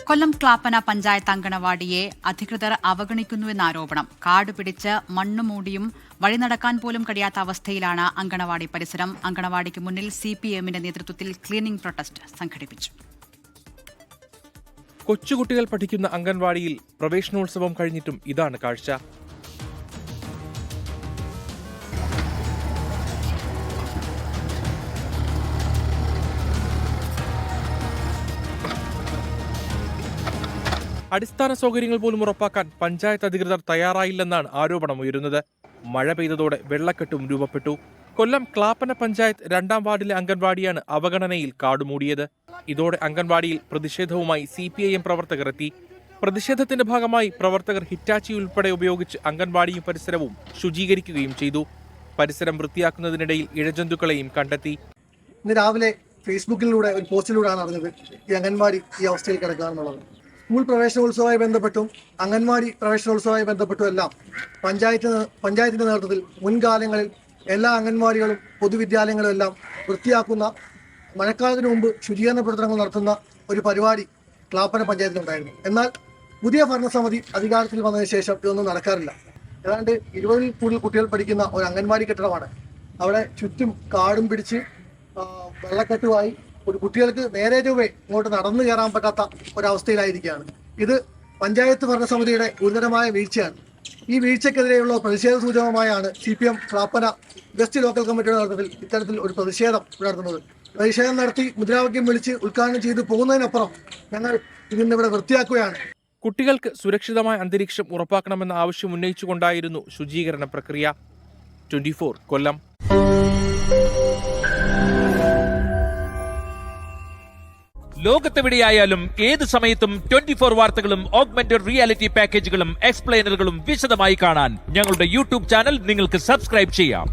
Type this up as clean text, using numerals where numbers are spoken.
കൊല്ലം ക്ലാപ്പന പഞ്ചായത്ത് അങ്കണവാടിയെ അധികൃതർ അവഗണിക്കുന്നുവെന്ന ആരോപണം. കാട് പിടിച്ച് മണ്ണുമൂടിയും വഴി നടക്കാൻ പോലും കഴിയാത്ത അവസ്ഥയിലാണ് അങ്കണവാടി പരിസരം. അങ്കണവാടിക്ക് മുന്നിൽ CPMന്റെ നേതൃത്വത്തിൽ ക്ലീനിംഗ് പ്രൊട്ടസ്റ്റ് സംഘടിപ്പിച്ചു. കൊച്ചുകുട്ടികൾ പഠിക്കുന്ന അംഗൻവാടിയിൽ പ്രവേശനോത്സവം കഴിഞ്ഞിട്ടും ഇതാണ് കാഴ്ച. അടിസ്ഥാന സൗകര്യങ്ങൾ പോലും ഉറപ്പാക്കാൻ പഞ്ചായത്ത് അധികൃതർ തയ്യാറായില്ലെന്നാണ് ആരോപണമുയരുന്നത്. മഴ പെയ്തതോടെ വെള്ളക്കെട്ടും രൂപപ്പെട്ടു. കൊല്ലം ക്ലാപ്പന പഞ്ചായത്ത് 2ാം വാർഡിലെ അംഗൻവാടിയാണ് അവഗണനയിൽ കാടുമൂടിയത്. ഇതോടെ അംഗൻവാടിയിൽ പ്രതിഷേധവുമായി CPIM പ്രവർത്തകർ എത്തി. പ്രതിഷേധത്തിന്റെ ഭാഗമായി പ്രവർത്തകർ ഹിറ്റാച്ചി ഉൾപ്പെടെ ഉപയോഗിച്ച് അംഗൻവാടിയും പരിസരവും ശുചീകരിക്കുകയും ചെയ്തു. പരിസരം വൃത്തിയാക്കുന്നതിനിടയിൽ ഇഴജന്തുക്കളെയും കണ്ടെത്തി. ഇന്ന് രാവിലെ ഫേസ്ബുക്കിലൂടെ ഒരു പോസ്റ്റിലൂടെയാണ് അറിഞ്ഞത് ഈ അംഗൻവാടി ഈ അവസ്ഥയിൽ കിടക്കുകയാണെന്നുള്ളത്. സ്കൂൾ പ്രവേശനോത്സവവുമായി ബന്ധപ്പെട്ടും അംഗൻവാടി പ്രവേശനോത്സവവുമായി ബന്ധപ്പെട്ടും എല്ലാം പഞ്ചായത്തിന്റെ നേതൃത്വത്തിൽ മുൻകാലങ്ങളിൽ എല്ലാ അംഗൻവാടികളും പൊതുവിദ്യാലയങ്ങളും എല്ലാം വൃത്തിയാക്കുന്ന, മഴക്കാലത്തിന് മുമ്പ് ശുചീകരണ പ്രവർത്തനങ്ങൾ നടത്തുന്ന ഒരു പരിപാടി ക്ലാപ്പന പഞ്ചായത്തിലുണ്ടായിരുന്നു. എന്നാൽ പുതിയ ഭരണസമിതി അധികാരത്തിൽ വന്നതിന് ശേഷം ഇതൊന്നും നടക്കാറില്ല. ഏതാണ്ട് 20-ൽ കൂടുതൽ കുട്ടികൾ പഠിക്കുന്ന ഒരു അംഗൻവാടി കെട്ടിടമാണ്. അവിടെ ചുറ്റും കാടും പിടിച്ച് വെള്ളക്കെട്ടുമായി ഒരു കുട്ടികൾക്ക് നേരെ ചൊവ്വേ ഇങ്ങോട്ട് നടന്നു കയറാൻ പറ്റാത്ത ഒരവസ്ഥയിലായിരിക്കുകയാണ്. ഇത് പഞ്ചായത്ത് ഭരണസമിതിയുടെ ഗുരുതരമായ വീഴ്ചയാണ്. ഈ വീഴ്ചക്കെതിരെയുള്ള പ്രതിഷേധ സൂചകമായാണ് CPM ക്ലാപ്പന വെസ്റ്റ് ലോക്കൽ കമ്മിറ്റിയുടെ നേതൃത്വത്തിൽ ഇത്തരത്തിൽ ഒരു പ്രതിഷേധം നടത്തുന്നത്. പ്രതിഷേധം നടത്തി മുദ്രാവാക്യം വിളിച്ച് ഉദ്ഘാടനം ചെയ്തു പോകുന്നതിനപ്പുറം ഞങ്ങൾ ഇതിന്നിവിടെ വൃത്തിയാക്കുകയാണ്. കുട്ടികൾക്ക് സുരക്ഷിതമായ അന്തരീക്ഷം ഉറപ്പാക്കണമെന്ന ആവശ്യം ഉന്നയിച്ചുകൊണ്ടായിരുന്നു ശുചീകരണ പ്രക്രിയ. 24 കൊല്ലം. ലോകത്തെവിടെയായാലും ഏത് സമയത്തും 24 വാർത്തകളും ഓഗ്മെന്റഡ് റിയാലിറ്റി പാക്കേജുകളും എക്സ്പ്ലെയിനറുകളും വിശദമായി കാണാൻ ഞങ്ങളുടെ YouTube ചാനൽ നിങ്ങൾക്ക് സബ്സ്ക്രൈബ് ചെയ്യാം.